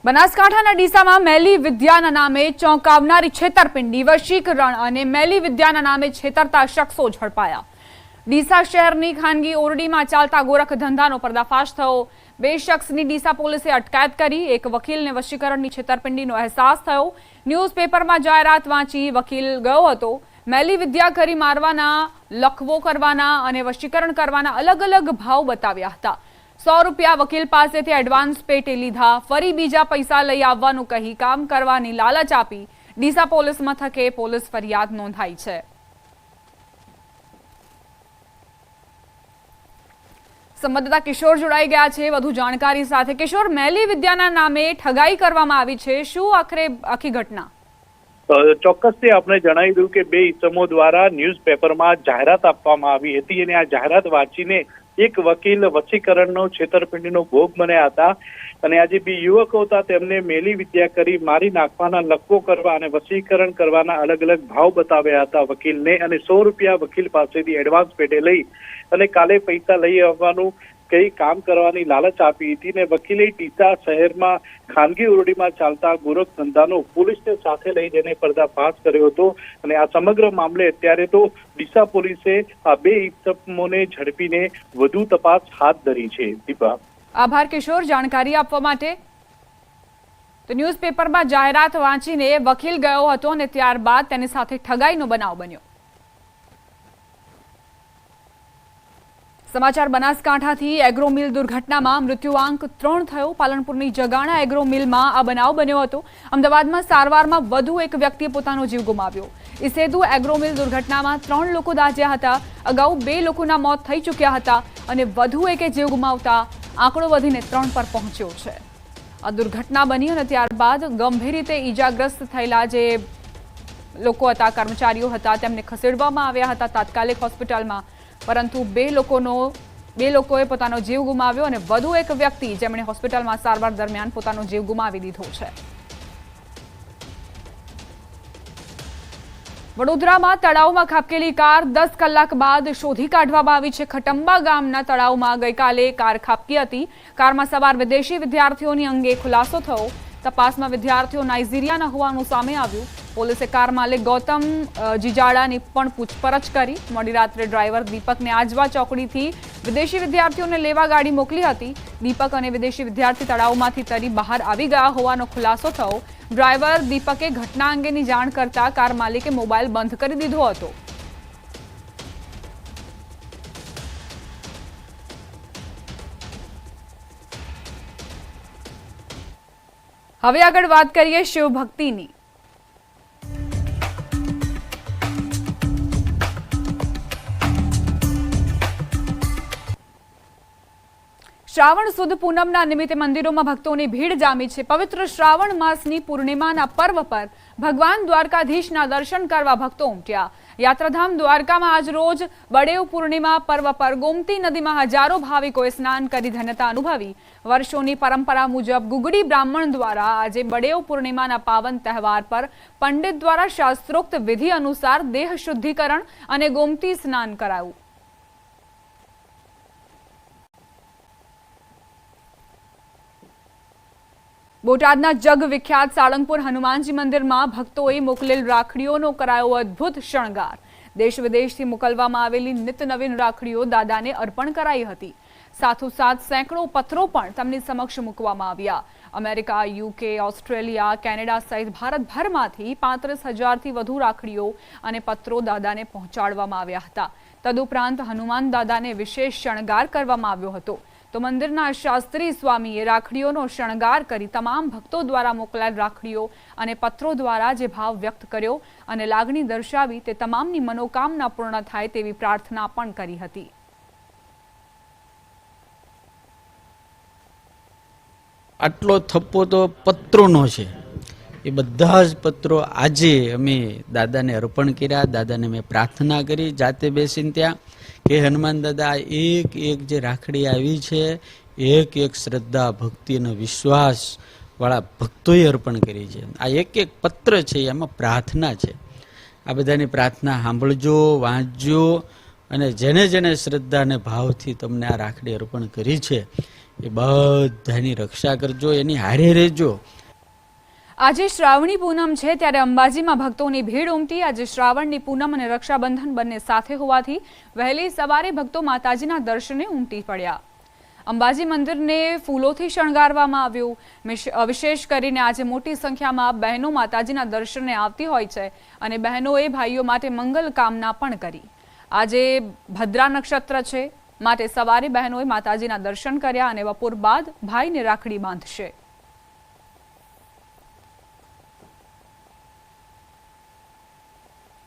બનાસકાંઠાના ડીસામાં મેલી વિદ્યાના નામે ચોંકાવનારી છેતરપિંડી, વશીકરણ અને મેલી વિદ્યાના નામે છેતરતા શખ્સો ઝડપાયા। ડીસા શહેરની ખાનગી ઓરડીમાં ચાલતા ગોરખ ધંધાનો પર્દાફાશ થયો। 2 શખ્સની ડીસા પોલીસે અટકાયત કરી। એક વકીલને વશીકરણની છેતરપિંડીનો અહેસાસ થયો। ન્યૂઝપેપરમાં જાહેરાત વાંચી વકીલ ગયો હતો। મેલી વિદ્યા કરી મારવાના, લખવો કરવાના અને વશીકરણ કરવાના અલગ અલગ ભાવ બતાવ્યા હતા। 100 રૂપિયા વકીલ પાસેથી એડવાન્સ પેટે લીધા। ફરી બીજા પૈસા લઈ આવવાનું કહી કામ કરવાની લાલચ આપી ડીસા પોલીસ મથકે પોલીસ ફરિયાદ નોંધાઈ છે। સંવાદદાતા કિશોર જોડાઈ ગયા છે વધુ જાણકારી સાથે। કિશોર, મેલી વિદ્યાના નામે ઠગાઈ કરવામાં આવી છે, શું આખરે આખી ઘટના? ચોક્કસથી આપણે જણાવી દઉં કે 2 ઇસમો દ્વારા ન્યૂઝપેપરમાં જાહેરાત આપવામાં આવી હતી અને આ જાહેરાત વાંચીને એક વકીલ વશીકરણનો છેતરપિંડીનો ભોગ બન્યા હતા અને આ જે 2 યુવકો હતા તેમને મેલી વિદ્યા કરી મારી નાખવાના, લખવો કરવા અને વશીકરણ કરવાના અલગ અલગ ભાવ બતાવ્યા હતા વકીલને અને 100 રૂપિયા વકીલ પાસેથી એડવાન્સ પેટે લઈ અને કાલે પૈસા લઈ આવવાનું કઈ કામ કરવાની લાલચ આપી હતી ને વકીલે ડીસા શહેરમાં ખાનગી ઓરડીમાં ચાલતા ગોરખ ધંધાનો પોલીસને સાથે લઈ જઈને પર્દાફાશ કર્યો હતો અને આ સમગ્ર મામલે અત્યારે તો ડીસા પોલીસે આ 2 ઇસમોને ઝડપીને વધુ તપાસ હાથ ધરી છે। દીપા, આભાર કિશોર જાણકારી આપવા માટે। તો ન્યૂઝપેપરમાં જાહેરાત વાંચીને વકીલ ગયો હતો અને ત્યારબાદ તેની સાથે ઠગાઈનો બનાવ બન્યો। સમાચાર બનાસકાંઠાથી। એગ્રો મિલ દુર્ઘટનામાં મૃત્યુઆંક 3 થયો। પાલનપુરની જગાણા એગ્રો મિલમાં આ બનાવ બન્યો હતો। અમદાવાદમાં સારવારમાં વધુ એક વ્યક્તિએ પોતાનો જીવ ગુમાવ્યો। ઇસેદુ એગ્રો મિલ દુર્ઘટનામાં 3 લોકો દાઝ્યા હતા। અગાઉ 2 લોકોના મોત થઈ ચૂક્યા હતા અને વધુ એકે જીવ ગુમાવતા આંકડો વધીને 3 પર પહોંચ્યો છે। આ દુર્ઘટના બની અને ત્યારબાદ ગંભીર રીતે ઈજાગ્રસ્ત થયેલા જે લોકો હતા, કર્મચારીઓ હતા, તેમને ખસેડવામાં આવ્યા હતા તાત્કાલિક હોસ્પિટલમાં, પરંતુ 2 લોકોએ પોતાનો જીવ ગુમાવ્યો અને વધુ એક વ્યક્તિ જેમણે હોસ્પિટલમાં સારવાર દરમિયાન પોતાનો જીવ ગુમાવી દીધો છે। વડોદરામાં તળાવમાં ખાબકેલી કાર 10 કલાક બાદ શોધી કાઢવામાં આવી છે। ખટંબા ગામના તળાવમાં ગઈકાલે કાર ખાબકી હતી। કારમાં સવાર વિદેશી વિદ્યાર્થીઓની અંગે ખુલાસો થયો। તપાસમાં વિદ્યાર્થીઓ નાઇજીરિયાના હોવાનું સામે આવ્યું। પોલીસે કાર માલિક ગૌતમ જીજાડાની પણ પૂછપરછ કરી। મોડી રાત્રે ડ્રાઈવર દીપકને આજવા ચોકડીથી વિદેશી વિદ્યાર્થીઓને લેવા ગાડી મોકલી હતી। દીપક અને વિદેશી વિદ્યાર્થી તળાવમાંથી તરી બહાર આવી ગયા હોવાનો ખુલાસો થયો। ડ્રાઈવર દીપકે ઘટના અંગેની જાણ કરતા કાર માલિકે મોબાઈલ બંધ કરી દીધો હતો। હવે આગળ વાત કરીએ શિવભક્તિની। શ્રાવણ સુદ પૂનમના નિમિત્તે મંદિરોમાં ભક્તોની ભીડ જામી છે। પવિત્ર શ્રાવણ માસની પૂર્ણિમાના પર્વ પર ભગવાન દ્વારકાધીશના દર્શન કરવા ભક્તો ઉમટ્યા। યાત્રાધામ દ્વારકામાં આજ રોજ બળેવ પૂર્ણિમા પર્વ પર ગોમતી નદીમાં હજારો ભાવિકોએ સ્નાન કરી ધન્યતા અનુભવી। વર્ષોની પરંપરા મુજબ ગુગડી બ્રાહ્મણ દ્વારા આજે બળેવ પૂર્ણિમાના પાવન તહેવાર પર પંડિત દ્વારા શાસ્ત્રોક્ત વિધિ અનુસાર દેહ શુદ્ધિકરણ અને ગોમતી સ્નાન કરાયું। બોટાદના જગ વિખ્યાત સાળંગપુર હનુમાનજી મંદિરમાં ભક્તોએ મોકલેલ રાખડીઓનો કરાયો અદ્ભુત શણગાર। દેશ વિદેશથી મોકલવામાં આવેલી નિત નવીન રાખડીઓ દાદાને અર્પણ કરાઈ હતી। સાથોસાથ સેંકડો પત્રો પણ તેમની સમક્ષ મૂકવામાં આવ્યા। અમેરિકા, UK, ઓસ્ટ્રેલિયા, કેનેડા સહિત ભારતભરમાંથી 35,000થી વધુ રાખડીઓ અને પત્રો દાદાને પહોંચાડવામાં આવ્યા હતા। તદુપરાંત હનુમાન દાદાને વિશેષ શણગાર કરવામાં આવ્યો હતો। તો મંદિરના શાસ્ત્રી સ્વામીએ રાખડીઓનો શણગાર કરી તમામ ભક્તો દ્વારા મોકલાયેલ રાખડીઓ અને પત્રો દ્વારા જે ભાવ વ્યક્ત કર્યો અને લાગણી દર્શાવી તે તમામની મનોકામના પૂર્ણ થાય તેવી પ્રાર્થના પણ કરી હતી। આટલો થપ્પો તો પત્રોનો છે। એ બધા જ પત્રો આજે અમે દાદાને અર્પણ કર્યા। દાદાને મેં પ્રાર્થના કરી જાતે બેસીને ત્યાં કે હનુમાન દાદા એક જે રાખડી આવી છે, એક શ્રદ્ધા, ભક્તિ અને વિશ્વાસ વાળા ભક્તોએ અર્પણ કરી છે। આ એક પત્ર છે એમાં પ્રાર્થના છે। આ બધાની પ્રાર્થના સાંભળજો, વાંચજો અને જેને જેને શ્રદ્ધા અને ભાવથી તમને આ રાખડી અર્પણ કરી છે એ બધાની રક્ષા કરજો, એની હારે રહેજો. આજે શ્રાવણી પૂનમ છે ત્યારે અંબાજીમાં ભક્તોની ભીડ ઉમટી. આજે શ્રાવણની પૂનમ અને રક્ષાબંધન બંને સાથે હોવાથી વહેલી સવારે ભક્તો માતાજીના દર્શને ઉમટી પડ્યા. અંબાજી મંદિરને ફૂલોથી શણગારવામાં આવ્યું. વિશેષ કરીને આજે મોટી સંખ્યામાં બહેનો માતાજીના દર્શને આવતી હોય છે અને બહેનોએ ભાઈઓ માટે મંગલ કામના પણ કરી. આજે ભદ્રા નક્ષત્ર છે માટે સવારે બહેનોએ માતાજીના દર્શન કર્યા અને બપોર બાદ ભાઈને રાખડી બાંધશે.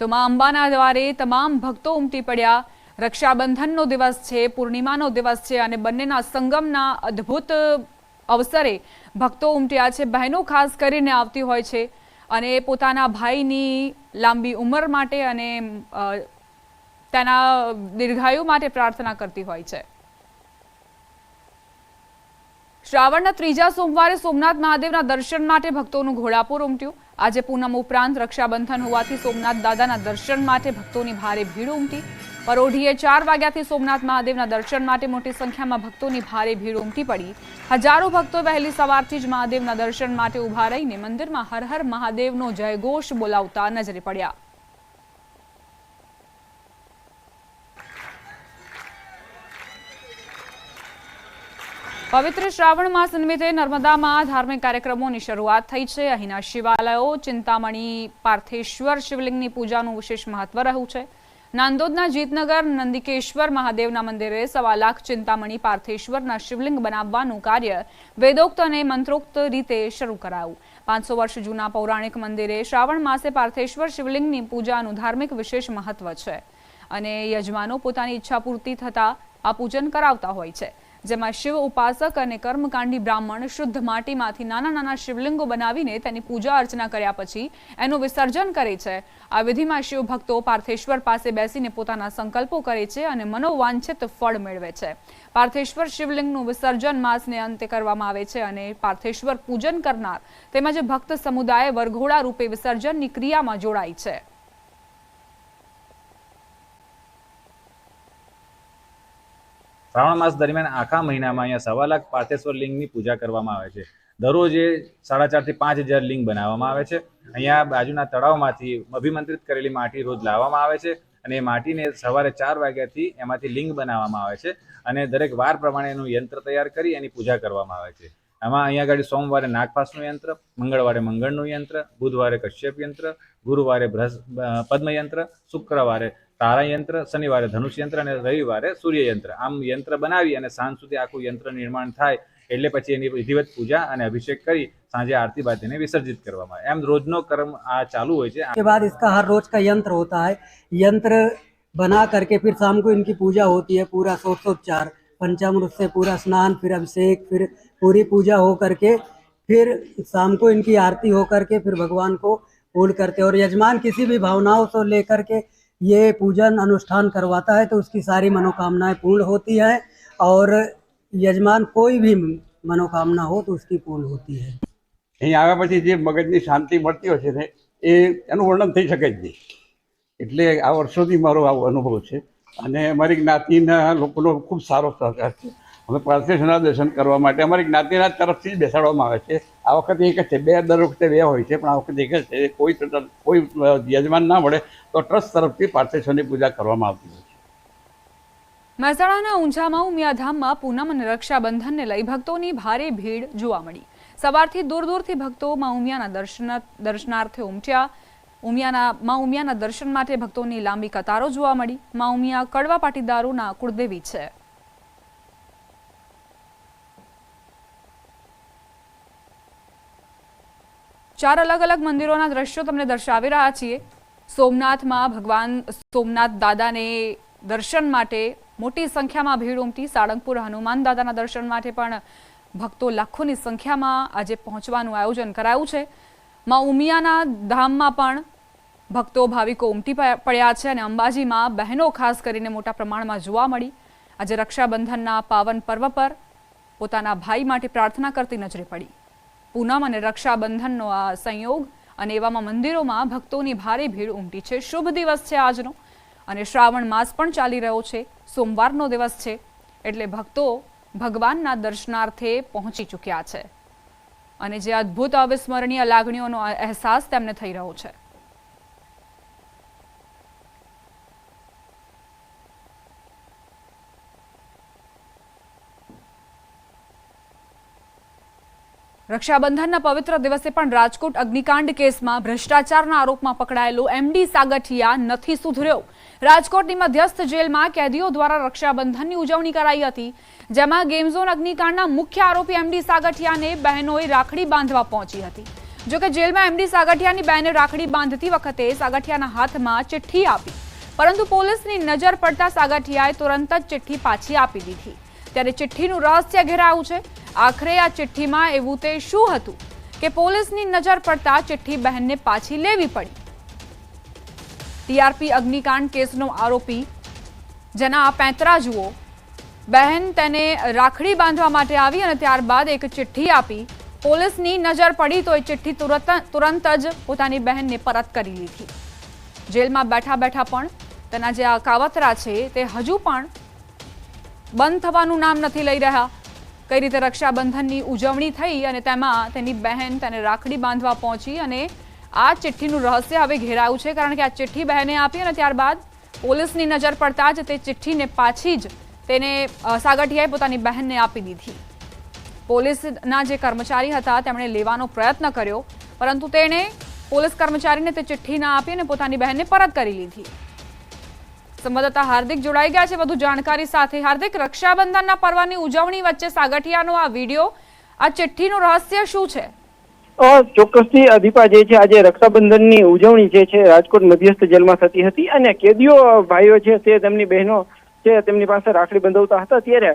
તો મા અંબાના દ્વારે તમામ ભક્તો ઉમટી પડ્યા. રક્ષાબંધનનો દિવસ છે, પૂર્ણિમાનો દિવસ છે અને બંનેના સંગમના અદ્ભુત અવસરે ભક્તો ઉમટ્યા છે. બહેનો ખાસ કરીને આવતી હોય છે અને પોતાના ભાઈની લાંબી ઉંમર માટે અને તેના દીર્ઘાયુ માટે પ્રાર્થના કરતી હોય છે. શ્રાવણના ત્રીજા સોમવારે સોમનાથ મહાદેવના દર્શન માટે ભક્તોનું ઘોડાપુર ઉમટ્યું. આજે પૂનમ ઉપરાંત રક્ષાબંધન હોવાથી સોમનાથ દાદાના દર્શન માટે ભક્તોની ભારે ભીડ ઉમટી. પરોઢીએ 4 વાગ્યાથી સોમનાથ મહાદેવના દર્શન માટે મોટી સંખ્યામાં ભક્તોની ભારે ભીડ ઉમટી પડી. હજારો ભક્તો વહેલી સવારથી જ મહાદેવના દર્શન માટે ઉભા રહીને મંદિરમાં હર હર મહાદેવનો જયઘોષ બોલાવતા નજરે પડ્યા. પવિત્ર શ્રાવણ માસ નિમિત્તે નર્મદામાં ધાર્મિક કાર્યક્રમોની શરૂઆત થઈ છે. અહીંના શિવાલયો ચિંતામણી પાર્થેશ્વર શિવલિંગની પૂજાનું વિશેષ મહત્વ રહ્યું છે. નાંદોદના જીતનગર નંદિકેશ્વર મહાદેવના મંદિરે 1.25 લાખ ચિંતામણી પાર્થેશ્વરના શિવલિંગ બનાવવાનું કાર્ય વેદોક્ત અને મંત્રોક્ત રીતે શરૂ કરાયું. 500 વર્ષ જૂના પૌરાણિક મંદિરે શ્રાવણ માસે પાર્થેશ્વર શિવલિંગની પૂજાનું ધાર્મિક વિશેષ મહત્વ છે અને યજમાનો પોતાની ઈચ્છા પૂર્તિ થતા આ પૂજન કરાવતા હોય છે. જેમાં શિવ ઉપાસક અને કર્મકાંડી બ્રાહ્મણ શુદ્ધ માટીમાંથી નાના નાના શિવલિંગો બનાવીને તેની પૂજા અર્ચના કર્યા પછી એનું વિસર્જન કરે છે. આ વિધિમાં શિવ ભક્તો પાર્થેશ્વર પાસે બેસીને પોતાના સંકલ્પો કરે છે અને મનોવાંછિત ફળ મેળવે છે. પાર્થેશ્વર શિવલિંગનું વિસર્જન માસને અંતે કરવામાં આવે છે અને પાર્થેશ્વર પૂજન કરનાર તેમજ ભક્ત સમુદાય વરઘોડા રૂપે વિસર્જનની ક્રિયામાં જોડાય છે. શ્રાવણ માસ દરમિયાન આખા મહિનામાં અહીંયા 1.25 લાખ પાર્થેશ્વર લિંગની પૂજા કરવામાં આવે છે. દરરોજ 4,500 થી 5,000 લિંગ બનાવવામાં આવે છે. અહીંયા બાજુના તળાવમાંથી અભિમંત્રિત કરેલી માટી રોજ લાવવામાં આવે છે અને એ માટીને સવારે 4 વાગ્યાથી એમાંથી લિંગ બનાવવામાં આવે છે અને દરેક વાર પ્રમાણે એનું યંત્ર તૈયાર કરી એની પૂજા કરવામાં આવે છે. આમાં અહીંયા આગળ સોમવારે નાગપાસનું યંત્ર, મંગળવારે મંગળનું યંત્ર, બુધવારે કશ્યપ યંત્ર, ગુરુવારે પદ્મ યંત્ર, શુક્રવારે તારા યંત્ર, શનિવારે ધનુષ યંત્ર અને રવિવારે સૂર્ય યંત્ર. આમ યંત્ર બનાવી અને સાંજ સુધી આખું યંત્ર નિર્માણ થાય એટલે પછી એની વિધિવત પૂજા અને અભિષેક કરી સાંજે આરતી બાદ એને વિસર્જિત કરવામાં આવે. એમ રોજનો ક્રમ આ ચાલુ હોય છે. के बाद इसका हर रोज का यंत्र होता है. यंत्र बना करके फिर शाम को इनकी पूजा होती है. पूरा षोडशोपचार पंचामृत से पूरा स्नान, फिर अभिषेक, फिर पूरी पूजा हो करके फिर शाम को इनकी आरती हो करके फिर भगवान को पूर्ण करते हैं. और यजमान किसी भी भावनाओं से लेकर के ये पूजन अनुष्ठान करवाता है तो उसकी सारी मनोकामनाएं पूर्ण होती है और यजमान कोई भी मनोकामना हो तो उसकी पूर्ण होती है. અહીં આવ્યા પછી જે મગજની શાંતિ મળતી હોય છે ને એ એનું વર્ણન થઈ શકે જ નહીં. એટલે આ વર્ષોથી મારો આવો અનુભવ છે અને અમારી જ્ઞાતિના લોકોનો ખૂબ સારો સહકાર છે. અમે પાર્થેશ્વરના દર્શન કરવા માટે અમારી જ્ઞાતિના તરફથી જ બેસાડવામાં આવે છે. આ વખતે એક જ છે, દર વખતે બે હોય છે પણ આ વખતે એક જ છે. કોઈ યજમાન ના મળે તો ટ્રસ્ટ તરફથી પાર્થેશ્વરની પૂજા કરવામાં આવતી હોય છે. મહેસાણાના ઊંઝામાં ઉમિયાધામમાં પૂનમ અને રક્ષાબંધનને લઈ ભક્તોની ભારે ભીડ જોવા મળી. સવારથી દૂર દૂરથી ભક્તો મા ઉમિયાના દર્શનાર્થે ઉમટ્યા. મા ઉમિયાના દર્શન માટે ભક્તોની લાંબી કતારો જોવા મળી. મા ઉમિયા કડવા પાટીદારોના કુળદેવી છે. ચાર અલગ અલગ મંદિરોના દ્રશ્યો તમને દર્શાવી રહ્યા છીએ. સોમનાથમાં ભગવાન સોમનાથ દાદાને દર્શન માટે મોટી સંખ્યામાં ભીડ ઉમટી. સાળંગપુર હનુમાન દાદાના દર્શન માટે પણ ભક્તો લાખોની સંખ્યામાં આજે પહોંચવાનું આયોજન કરાયું છે. મા ઉમિયાના ધામમાં પણ ભક્તો ભાવિકો ઉમટી પડ્યા છે અને અંબાજીમાં બહેનો ખાસ કરીને મોટા પ્રમાણમાં જોવા મળી. આજે રક્ષાબંધનના પાવન પર્વ પર પોતાના ભાઈ માટે પ્રાર્થના કરતી નજરે પડી. પૂનમ અને રક્ષાબંધનનો આ સંયોગ અને એવામાં મંદિરોમાં ભક્તોની ભારે ભીડ ઉમટી છે. શુભ દિવસ છે આજનો અને શ્રાવણ માસ પણ ચાલી રહ્યો છે. સોમવારનો દિવસ છે એટલે ભક્તો ભગવાનના દર્શનાર્થે પહોંચી ચૂક્યા છે અને જે અદ્ભુત અવિસ્મરણીય લાગણીઓનો અહેસાસ તેમને થઈ રહ્યો છે. રક્ષાબંધનના પવિત્ર દિવસે પણ રાજકોટ અગ્નિકાંડ કેસમાં ભ્રષ્ટાચારના આરોપમાં પકડાયેલો એમડી સાગઠિયા નથી સુધર્યો. રાજકોટની મધ્યસ્થ જેલમાં કેદીઓ દ્વારા રક્ષાબંધનની ઉજવણી કરાઈ હતી, જેમાં ગેમ ઝોન અગ્નિકાંડના મુખ્ય આરોપી એમડી સાગઠિયાને બહેનોએ રાખડી બાંધવા પહોંચી હતી. જોકે જેલમાં એમડી સાગઠિયાની બહેને રાખડી બાંધતી વખતે સાગઠિયાના હાથમાં ચિઠ્ઠી આપી, પરંતુ પોલીસની નજર પડતા સાગઠિયાએ તુરંત જ ચિઠ્ઠી પાછી આપી દીધી. ત્યારે ચિઠ્ઠીનું રહસ્ય ઘેરાયું છે. આખરે આ ચિઠ્ઠીમાં એવું તે શું હતું કે પોલીસની નજર પડતા ચિઠ્ઠી બહેનને પાછી લેવી પડી? ટીઆરપી અગ્નિકાંડ કેસનો આરોપી જેના આ પેંતરા જુઓ. બહેન તેને રાખડી બાંધવા માટે આવી અને ત્યારબાદ એક ચિઠ્ઠી આપી. પોલીસની નજર પડી તો એ ચિઠ્ઠી તુરંત જ પોતાની બહેનને પરત કરી લીધી. જેલમાં બેઠા બેઠા પણ તેના જે આ કાવતરા છે તે હજુ પણ બંધ થવાનું નામ નથી લઈ રહ્યા. કઈ રીતે રક્ષાબંધનની ઉજવણી થઈ અને તેમાં તેની બહેન તેને રાખડી બાંધવા પહોંચી અને આ ચિઠ્ઠીનું રહસ્ય હવે ઘેરાયું છે, કારણ કે આ ચિઠ્ઠી બહેને આપી અને ત્યારબાદ પોલીસની નજર પડતા જ તે ચિઠ્ઠીને પાછી જ તેને સાગઠિયાએ પોતાની બહેનને આપી દીધી. પોલીસના જે કર્મચારી હતા તેમણે લેવાનો પ્રયત્ન કર્યો, પરંતુ તેણે પોલીસ કર્મચારીને તે ચિઠ્ઠી ના આપી અને પોતાની બહેનને પરત કરી લીધી. સંવાદદાતા હાર્દિક જોડાઈ ગયા છે વધુ જાણકારી સાથે. હાર્દિક, રક્ષાબંધનના પર્વની ઉજવણી વચ્ચે સાગઠિયાનો આ વિડીયો, આ ચિઠ્ઠીનું રહસ્ય શું છે? ચોક્કસથી દીપા, જે છે આજે રક્ષાબંધનની ઉજવણી જે છે રાજકોટ મધ્યસ્થ જેલમાં થતી હતી અને કેદીઓ ભાઈઓ છે તે તેમની બહેનો છે તેમની પાસે રાખડી બંધાવતા હતા. ત્યારે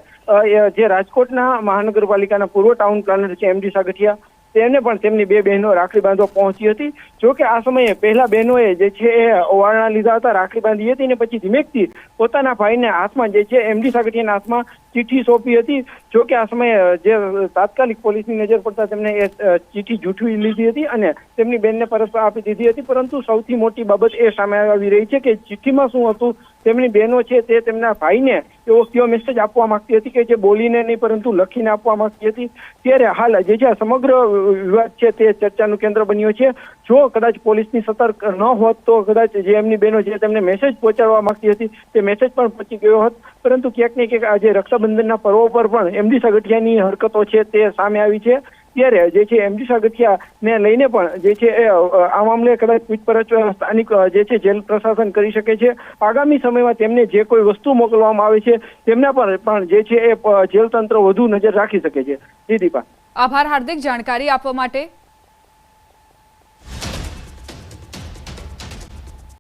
જે રાજકોટના મહાનગરપાલિકાના પૂર્વ ટાઉન પ્લાનર છે એમડી સાગઠિયા, તેમને પણ તેમની બે બહેનો રાખડી બાંધવા પહોંચી હતી. જો કે આ સમયે પહેલા બહેનોએ જે છે એ ઓવારણા લીધા હતા, રાખડી બાંધી હતી, ને પછી ધીમેકથી પોતાના ભાઈને હાથમાં જે છે એમડી સાગઠિયાના હાથમાં ચિઠ્ઠી સોંપી હતી. જો કે આ સમયે જે તાત્કાલિક પોલીસની નજર પડતા તેમને એ ચિઠ્ઠી જૂઠવી લીધી હતી અને તેમની બહેનને પરત આપી દીધી હતી. પરંતુ સૌથી મોટી બાબત એ સામે આવી રહી છે કે ચિઠ્ઠીમાં શું હતું. તેમની બહેનો છે તે તેમના ભાઈને એવો કયો મેસેજ આપવા માંગતી હતી કે જે બોલીને નહીં પરંતુ લખીને આપવા માંગતી હતી. ત્યારે હાલ જે છે સમગ્ર વિવાદ છે તે ચર્ચાનું કેન્દ્ર બન્યો છે. જો કદાચ પોલીસની સતર્ક ન હોત તો કદાચ જે એમની બહેનો છે તેમને મેસેજ પહોંચાડવા માંગતી હતી તે મેસેજ પણ પહોંચી ગયો હોત. પરંતુ ક્યાંક ને ક્યાંક આજે રક્ષાબંધનના પર્વ પર પણ એમડી સાગઠિયાની હરકતો છે તે સામે આવી છે. ત્યારે જે છે એમડી સાગઠિયાને લઈને પણ જે છે આ મામલે કદાચ પૂછપરછ સ્થાનિક જે છે જેલ પ્રશાસન કરી શકે છે. આગામી સમયમાં તેમને જે કોઈ વસ્તુ મોકલવામાં આવે છે તેમના પર પણ જે છે એ જેલ તંત્ર વધુ નજર રાખી શકે છે. જી દીપા. આભાર હાર્દિક, જાણકારી આપવા માટે.